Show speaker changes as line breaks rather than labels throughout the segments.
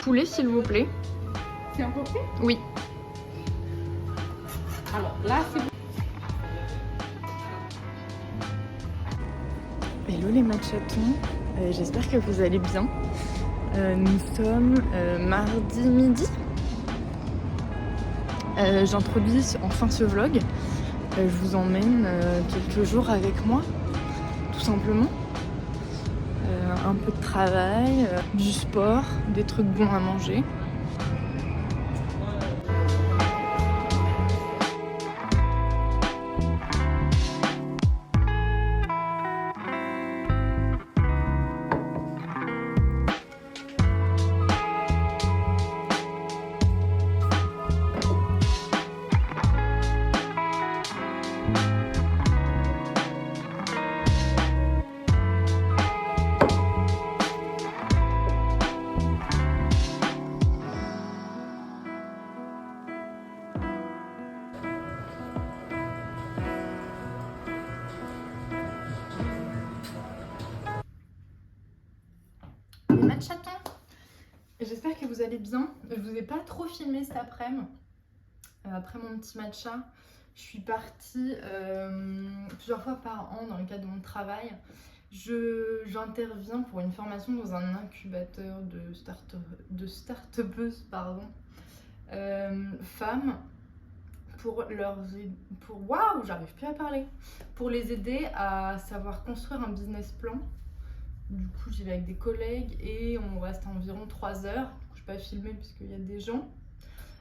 poulet, s'il vous plaît.
C'est emporté?
Oui.
Alors là, c'est...
Hello les matchatons, j'espère que vous allez bien. Nous sommes mardi midi. J'introduis enfin ce vlog. Je vous emmène quelques jours avec moi, tout simplement. Un peu de travail, du sport, des trucs bons à manger. Les matchatons, j'espère que vous allez bien. Je vous ai pas trop filmé cet après-midi. Après mon petit matcha, je suis partie plusieurs fois par an dans le cadre de mon travail. J'interviens pour une formation dans un incubateur de start-upeuses femmes waouh, j'arrive plus à parler, pour les aider à savoir construire un business plan. Du coup, j'y vais avec des collègues et on reste environ 3 heures. Je n'ai pas filmé puisqu'il y a des gens.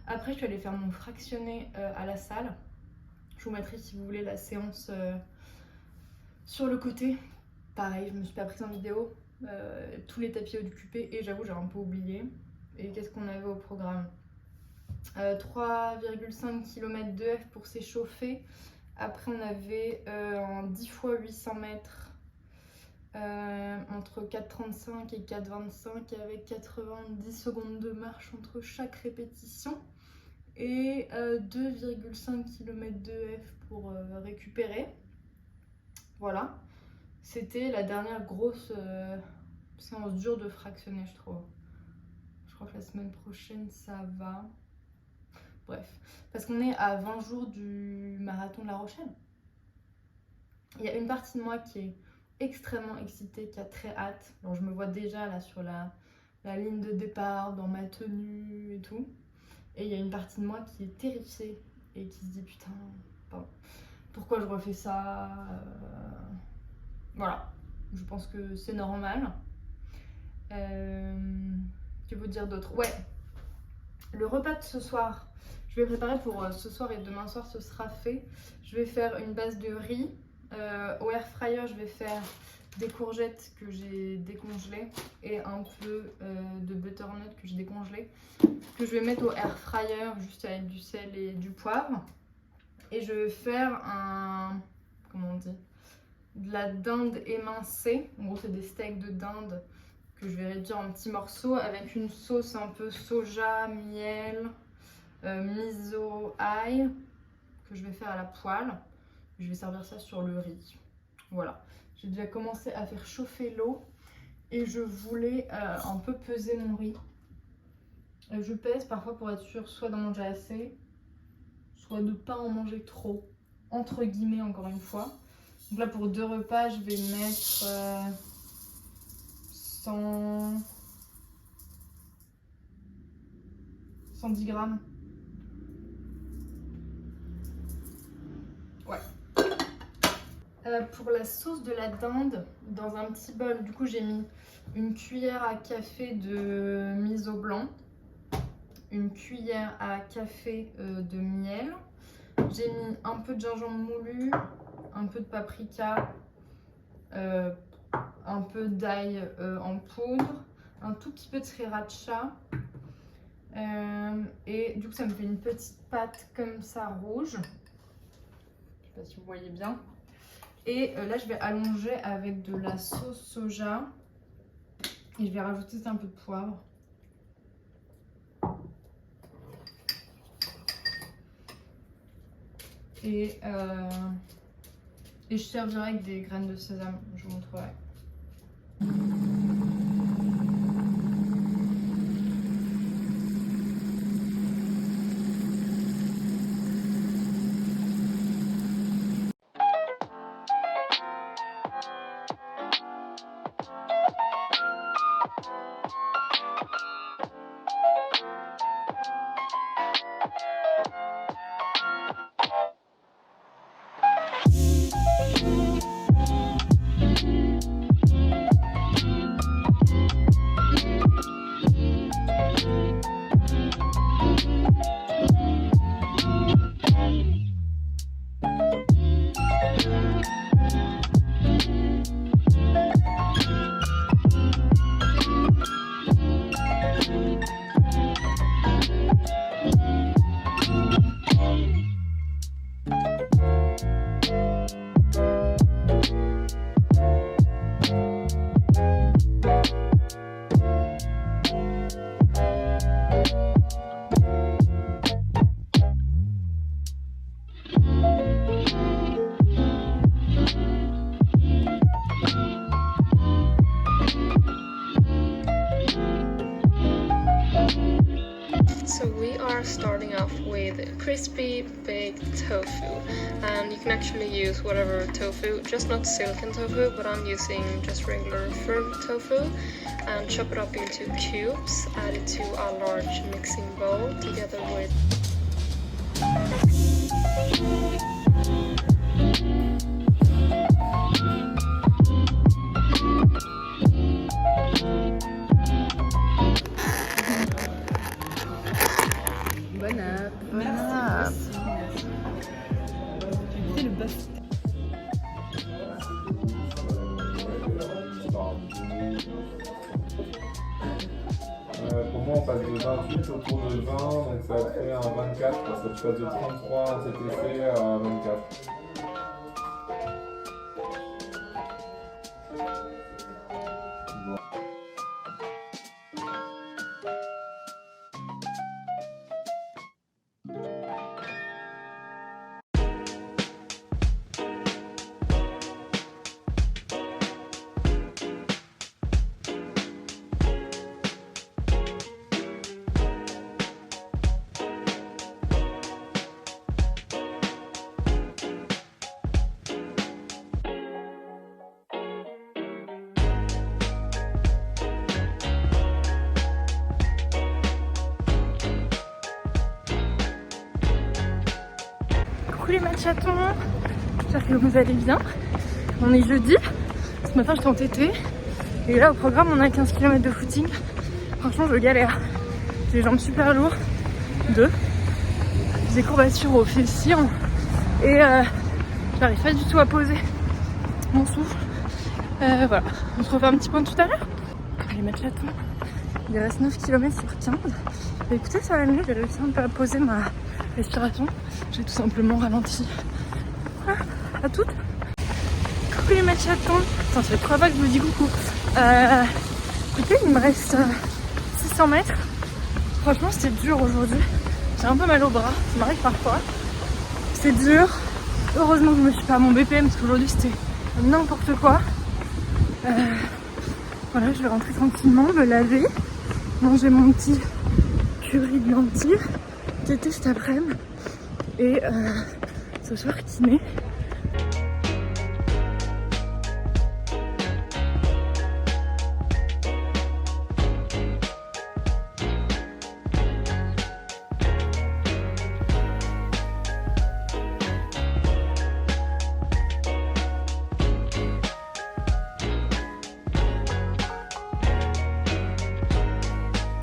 Après, je suis allée faire mon fractionné à la salle. Je vous mettrai, si vous voulez, la séance sur le côté. Pareil, je me suis pas prise en vidéo. Tous les tapis occupés et j'avoue, j'ai un peu oublié. Et qu'est-ce qu'on avait au programme? 3,5 km de F pour s'échauffer. Après, on avait en 10 x 800 mètres. Entre 4,35 et 4,25 avec 90 secondes de marche entre chaque répétition et 2,5 km de F pour récupérer. Voilà, c'était la dernière grosse séance dure de fractionner, je trouve. Je crois que la semaine prochaine ça va. Bref, parce qu'on est à 20 jours du marathon de La Rochelle. Il y a une partie de moi qui est extrêmement excitée, qui a très hâte. Alors je me vois déjà là sur la ligne de départ, dans ma tenue et tout. Et il y a une partie de moi qui est terrifiée et qui se dit putain, pourquoi je refais ça? Voilà, je pense que c'est normal. Que vous dire d'autre? Ouais, le repas de ce soir, je vais préparer pour ce soir et demain soir, ce sera fait. Je vais faire une base de riz. Au air fryer, je vais faire des courgettes que j'ai décongelées et un peu de butternut que j'ai décongelé, que je vais mettre au air fryer juste avec du sel et du poivre. Et je vais faire comment on dit, de la dinde émincée. En gros, c'est des steaks de dinde que je vais réduire en petits morceaux avec une sauce un peu soja, miel, miso, ail que je vais faire à la poêle. Je vais servir ça sur le riz. Voilà, j'ai déjà commencé à faire chauffer l'eau et je voulais un peu peser mon riz. Je pèse parfois pour être sûre soit d'en manger assez, soit de ne pas en manger trop, entre guillemets encore une fois. Donc là pour 2 repas, je vais mettre 110 grammes. Ouais. Pour la sauce de la dinde, dans un petit bol, du coup j'ai mis une cuillère à café de miso blanc, une cuillère à café de miel, j'ai mis un peu de gingembre moulu, un peu de paprika, un peu d'ail en poudre, un tout petit peu de sriracha, et du coup ça me fait une petite pâte comme ça rouge. Je sais pas si vous voyez bien. Et là, je vais allonger avec de la sauce soja. Et je vais rajouter un peu de poivre. Et je servirai avec des graines de sésame. Je vous montrerai.
with crispy baked tofu. And you can actually use whatever tofu, just not silken tofu, but I'm using just regular firm tofu. And chop it up into cubes, add it to a large mixing bowl together with
Bonne app. Bonne app. C'est le bœuf.
Pour moi, on passe de 28 autour de 20, donc ça fait un 24, parce que tu passes de 33 en TTC à 24.
Coucou les matchatons, j'espère que vous allez bien. On est jeudi, ce matin j'étais en TT et là au programme on a 15 km de footing. Franchement je galère, j'ai les jambes super lourdes, j'ai des courbatures aux fessiers et j'arrive pas du tout à poser mon souffle. Voilà, on se refait un petit point tout à l'heure. Les matchatons, il reste 9 km sur 15. Et écoutez, ça va mieux, j'ai réussi un peu à poser ma respiration. J'ai tout simplement ralenti. Voilà, à toutes. Coucou les matchatons. Attends, ça fait 3 fois que je vous dis coucou. Écoutez, il me reste 600 mètres. Franchement, c'était dur aujourd'hui. J'ai un peu mal au bras, ça m'arrive parfois. C'est dur. Heureusement que je me suis pas à mon BPM parce qu'aujourd'hui c'était n'importe quoi. Voilà, je vais rentrer tranquillement, me laver, manger mon petit curry de lentilles, tété cet après-midi et ce soir kiné.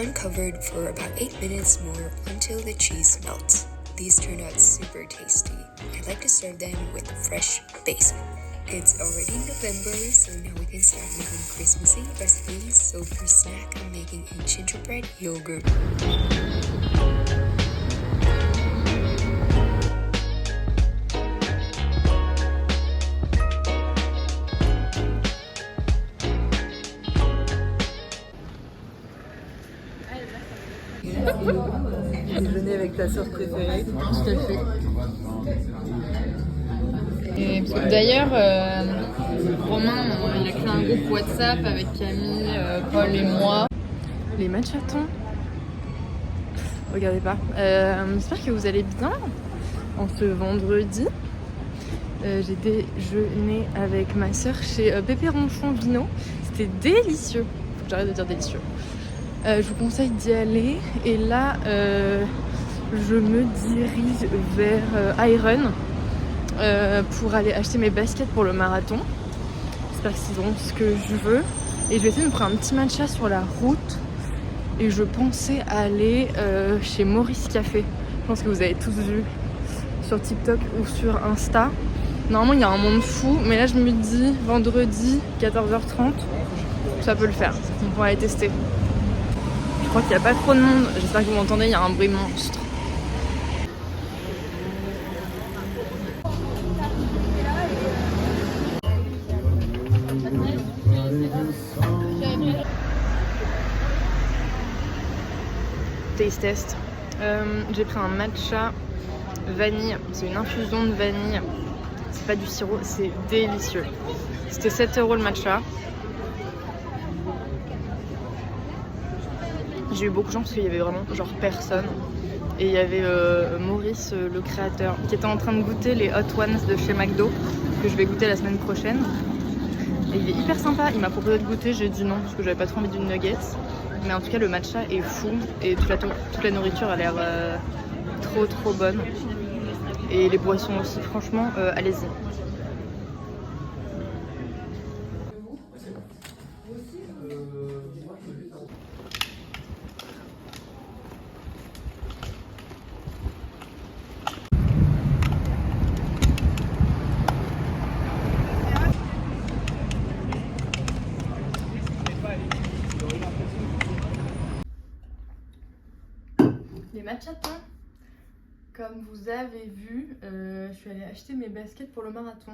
Uncovered for about 8 minutes more until the cheese melts. These turn out super tasty. I like to serve them with fresh basil. It's already November, so now we can start making Christmassy recipes. So for snack, I'm making a gingerbread yogurt.
Déjeuner avec ta soeur préférée.
Tout à fait. Et d'ailleurs, Romain, il a créé un groupe WhatsApp avec Camille, Paul et moi. Les matchatons. Regardez pas. J'espère que vous allez bien en ce vendredi. J'ai déjeuné avec ma soeur chez Pépé Ronchon Vino. C'était délicieux. Faut que j'arrête de dire délicieux. Je vous conseille d'y aller. Et là, je me dirige vers Iron pour aller acheter mes baskets pour le marathon. J'espère qu'ils auront ce que je veux. Et je vais essayer de me prendre un petit matcha sur la route. Et je pensais aller chez Maurice Café. Je pense que vous avez tous vu sur TikTok ou sur Insta. Normalement, il y a un monde fou. Mais là, je me dis, vendredi, 14h30, ça peut le faire. Donc, on va aller tester. Je crois qu'il n'y a pas trop de monde. J'espère que vous m'entendez, il y a un bruit monstre. Taste test. J'ai pris un matcha vanille. C'est une infusion de vanille. C'est pas du sirop, c'est délicieux. C'était 7 € le matcha. J'ai eu beaucoup de chance parce qu'il y avait vraiment genre personne. Et il y avait Maurice, le créateur, qui était en train de goûter les Hot Ones de chez McDo, que je vais goûter la semaine prochaine. Et il est hyper sympa, il m'a proposé de goûter, j'ai dit non parce que j'avais pas trop envie d'une nugget. Mais en tout cas le matcha est fou et toute la nourriture a l'air trop bonne. Et les boissons aussi, franchement, allez-y. Les matchatons, comme vous avez vu, je suis allée acheter mes baskets pour le marathon.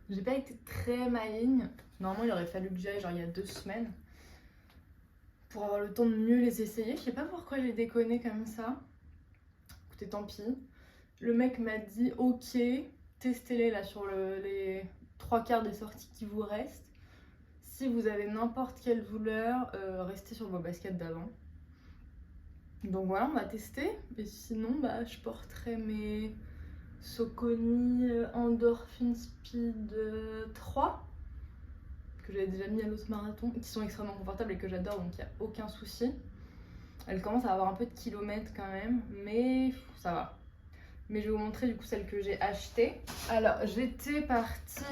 J'ai pas été très maligne. Normalement, il aurait fallu que j'y aille genre il y a 2 semaines pour avoir le temps de mieux les essayer. Je sais pas pourquoi j'ai déconné comme ça. Écoutez, tant pis. Le mec m'a dit ok, testez-les là sur les 3/4 des sorties qui vous restent. Si vous avez n'importe quelle douleur, restez sur vos baskets d'avant. Donc voilà, on va tester. Et sinon, bah, je porterai mes Saucony Endorphin Speed 3 que j'avais déjà mis à l'autre marathon, qui sont extrêmement confortables et que j'adore, donc il n'y a aucun souci. Elles commencent à avoir un peu de kilomètres quand même, mais ça va. Mais je vais vous montrer du coup celles que j'ai achetées. Alors j'étais partie,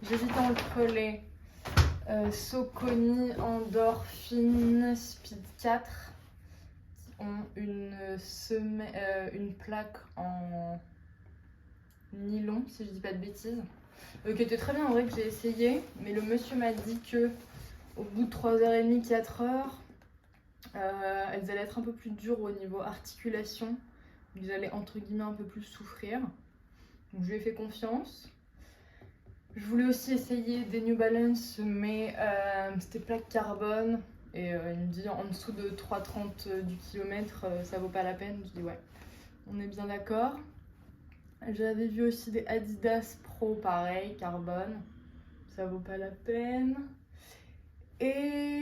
j'hésitais entre les Saucony Endorphin Speed 4 qui ont une plaque en nylon, si je dis pas de bêtises, qui était très bien en vrai, que j'ai essayé, mais le monsieur m'a dit que au bout de 3h30, 4h, elles allaient être un peu plus dures au niveau articulation, ils allaient entre guillemets un peu plus souffrir. Donc je lui ai fait confiance. Je voulais aussi essayer des New Balance, mais c'était plaque carbone. Et il me dit en dessous de 3,30 du kilomètre, ça vaut pas la peine. Je dis ouais, on est bien d'accord. J'avais vu aussi des Adidas Pro, pareil, carbone. Ça vaut pas la peine. Et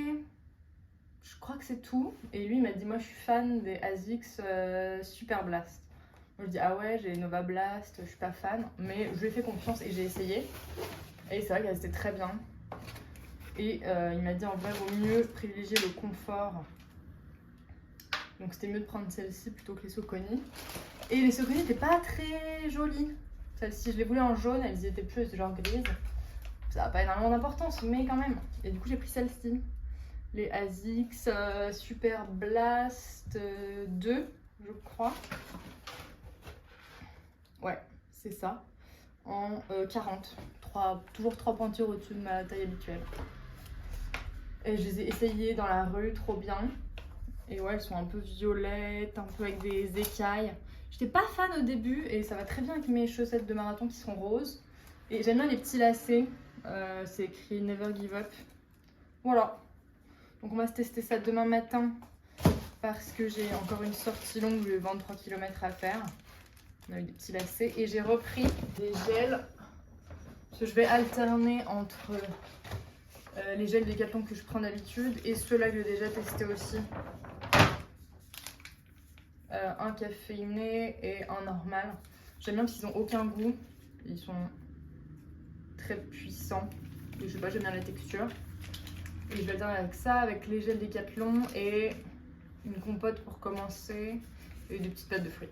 je crois que c'est tout. Et lui, il m'a dit, moi je suis fan des ASICS Super Blast. Moi je dis, ah ouais, j'ai les Nova Blast, je suis pas fan. Mais je lui ai fait confiance et j'ai essayé. Et c'est vrai qu'elles étaient très bien. Et il m'a dit en vrai, vaut mieux privilégier le confort. Donc c'était mieux de prendre celle-ci plutôt que les Saucony. Et les Saucony n'étaient pas très jolies. Celle-ci, je les voulais en jaune, elles y étaient plus, elles étaient genre grises. Ça n'a pas énormément d'importance, mais quand même. Et du coup, j'ai pris celle-ci. Les ASICS Super Blast 2, je crois. Ouais, c'est ça. En 40. Toujours 3 pointures au-dessus de ma taille habituelle. Et je les ai essayées dans la rue, trop bien. Et ouais, elles sont un peu violettes, un peu avec des écailles. J'étais pas fan au début et ça va très bien avec mes chaussettes de marathon qui sont roses. Et j'aime bien les petits lacets. C'est écrit Never Give Up. Voilà. Donc on va se tester ça demain matin parce que j'ai encore une sortie longue de 23 km à faire. Avec des petits lacets. Et j'ai repris des gels. Parce que je vais alterner entre les gels Decathlon que je prends d'habitude et ceux-là que j'ai déjà testé aussi. Un caféiné et un normal. J'aime bien parce qu'ils n'ont aucun goût. Ils sont très puissants. Et je sais pas, j'aime bien la texture. Et je vais alterner avec ça, avec les gels Decathlon et une compote pour commencer et des petites pâtes de fruits.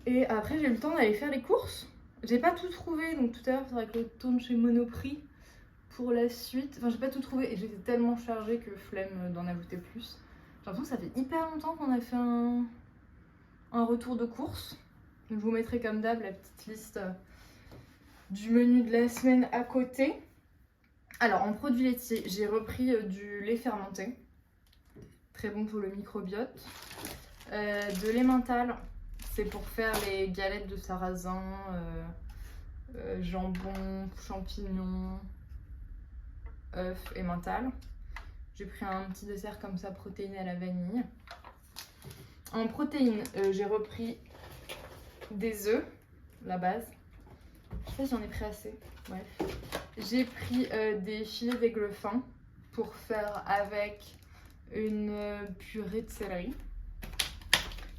Et après j'ai eu le temps d'aller faire les courses. J'ai pas tout trouvé, donc tout à l'heure il faudrait que je tourne chez Monoprix pour la suite. Enfin j'ai pas tout trouvé et j'étais tellement chargée que flemme d'en ajouter plus. J'ai l'impression que ça fait hyper longtemps qu'on a fait un retour de course. Donc je vous mettrai comme d'hab la petite liste du menu de la semaine à côté. Alors en produits laitiers, j'ai repris du lait fermenté. Très bon pour le microbiote. De l'emmental, c'est pour faire les galettes de sarrasin, jambon, champignons, œufs et mental. J'ai pris un petit dessert comme ça, protéiné à la vanille. En protéines, j'ai repris des œufs, la base. Je sais pas si j'en ai pris assez. Bref. J'ai pris des filets d'aigle fin pour faire avec une purée de céleri.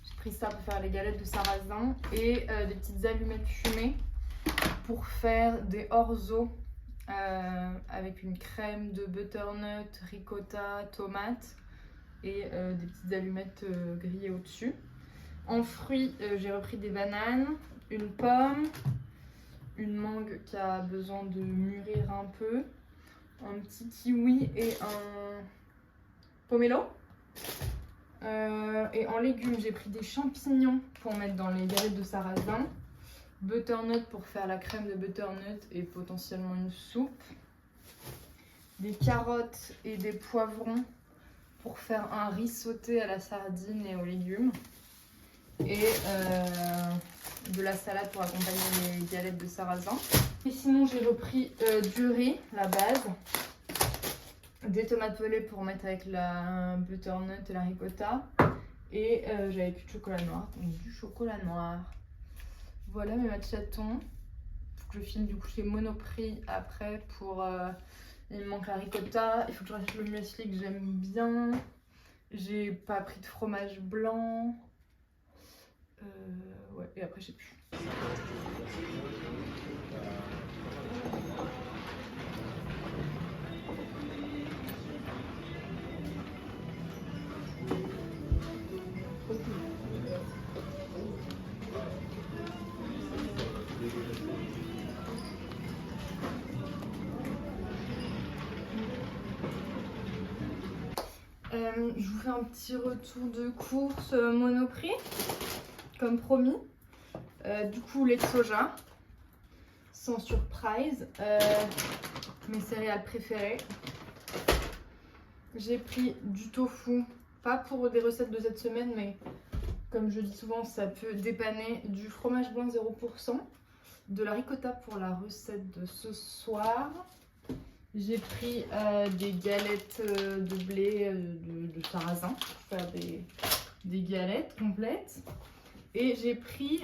J'ai pris ça pour faire les galettes de sarrasin et des petites allumettes fumées pour faire des orzo avec une crème de butternut, ricotta, tomate et des petites allumettes grillées au-dessus. En fruits, j'ai repris des bananes, une pomme, une mangue qui a besoin de mûrir un peu, un petit kiwi et un pomelo. Et en légumes, j'ai pris des champignons pour mettre dans les galettes de sarrasin, butternut pour faire la crème de butternut et potentiellement une soupe, des carottes et des poivrons pour faire un riz sauté à la sardine et aux légumes, et de la salade pour accompagner les galettes de sarrasin. Et sinon, j'ai repris du riz, la base, des tomates pelées pour mettre avec la butternut et la ricotta, et j'avais plus de chocolat noir, donc du chocolat noir. Voilà mes machatons. Faut que je file du coup chez Monoprix après pour... il me manque la ricotta, il faut que je rachète le muesli que j'aime bien. J'ai pas pris de fromage blanc. Ouais, et après je sais plus. Je vous fais un petit retour de course Monoprix, comme promis. Du coup, lait de soja, sans surprise, mes céréales préférées. J'ai pris du tofu, pas pour des recettes de cette semaine, mais comme je dis souvent, ça peut dépanner, du fromage blanc 0%, de la ricotta pour la recette de ce soir. J'ai pris des galettes de blé de sarrasin pour faire des galettes complètes. Et j'ai pris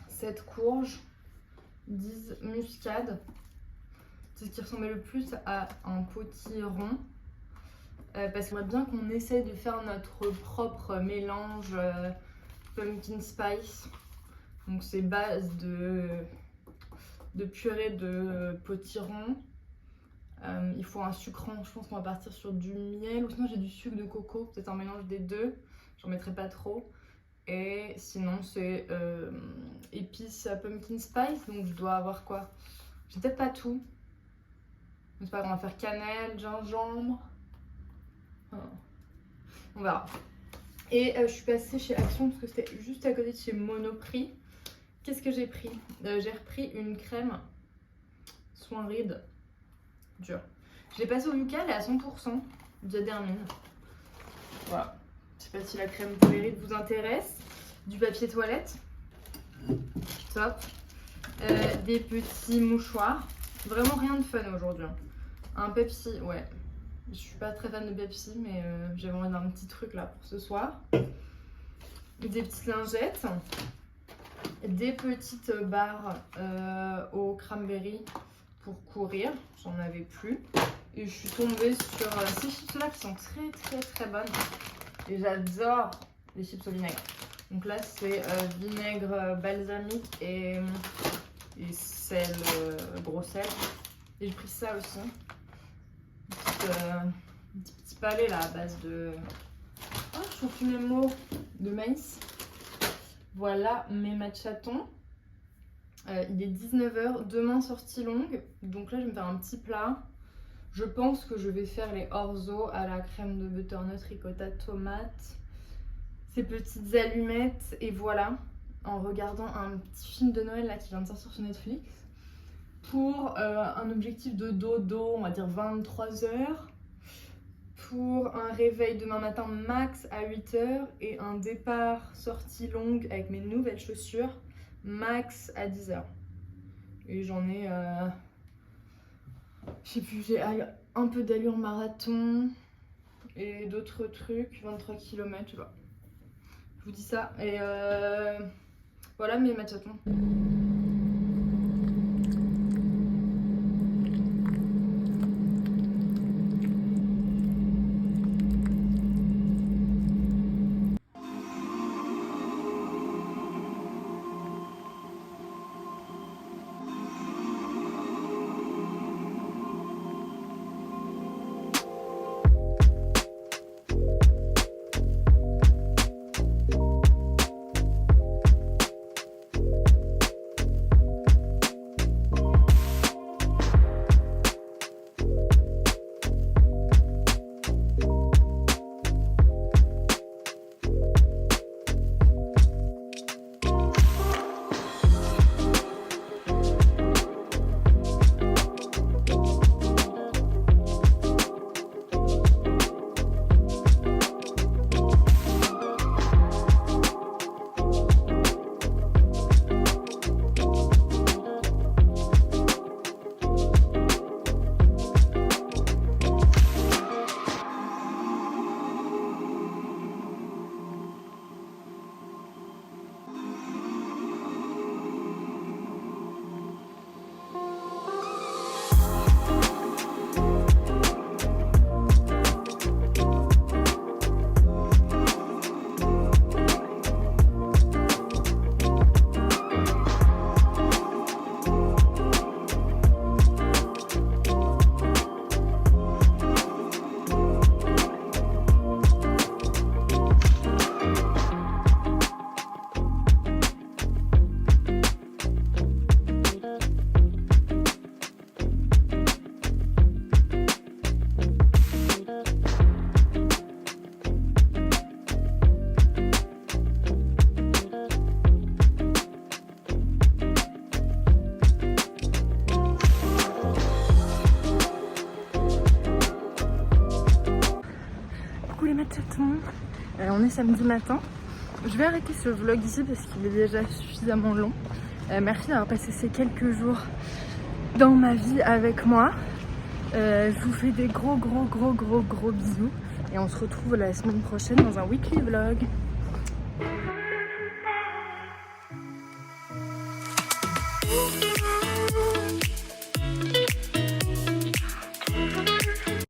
cette courge 10 muscade. C'est ce qui ressemblait le plus à un potiron. Parce qu'on aimerait bien qu'on essaie de faire notre propre mélange pumpkin spice. Donc c'est base de purée de potiron. Il faut un sucrant, je pense qu'on va partir sur du miel, ou sinon j'ai du sucre de coco, peut-être un mélange des deux, j'en mettrai pas trop. Et sinon c'est épices pumpkin spice, donc je dois avoir quoi? J'ai peut-être pas tout, mais c'est pas grave, on va faire cannelle, gingembre, on verra. Et je suis passée chez Action parce que c'était juste à côté de chez Monoprix. Qu'est-ce que j'ai pris? J'ai repris une crème soin rides dure. Je l'ai passée au UK, elle est à 100% Diadermine. Voilà. Je sais pas si la crème pour les rides vous intéresse. Du papier toilette. Top. Des petits mouchoirs. Vraiment rien de fun aujourd'hui. Un Pepsi, ouais. Je suis pas très fan de Pepsi, mais j'avais envie d'un petit truc là pour ce soir. Des petites lingettes. Des petites barres au cranberry pour courir, j'en avais plus. Et je suis tombée sur ces chips là qui sont très bonnes. Et j'adore les chips au vinaigre. Donc là c'est vinaigre balsamique et sel, gros sel. Et j'ai pris ça aussi. Un petit palais là à base de champignon de maïs. Voilà mes machatons. Il est 19 h, demain sortie longue. Donc là je vais me faire un petit plat. Je pense que je vais faire les orzo à la crème de butternut, ricotta, tomate. Ces petites allumettes et voilà. En regardant un petit film de Noël là qui vient de sortir sur Netflix. Pour un objectif de dodo, on va dire 23 h. Pour un réveil demain matin max à 8 h et un départ sortie longue avec mes nouvelles chaussures max à 10 h. Et j'en ai, je sais plus, j'ai un peu d'allure marathon et d'autres trucs, 23 km, je sais pas. Je vous dis ça et voilà mes machatons. tétons. On est samedi matin. Je vais arrêter ce vlog ici parce qu'il est déjà suffisamment long. Merci d'avoir passé ces quelques jours dans ma vie avec moi. Je vous fais des gros bisous. Et on se retrouve la semaine prochaine dans un weekly vlog.
Thank you.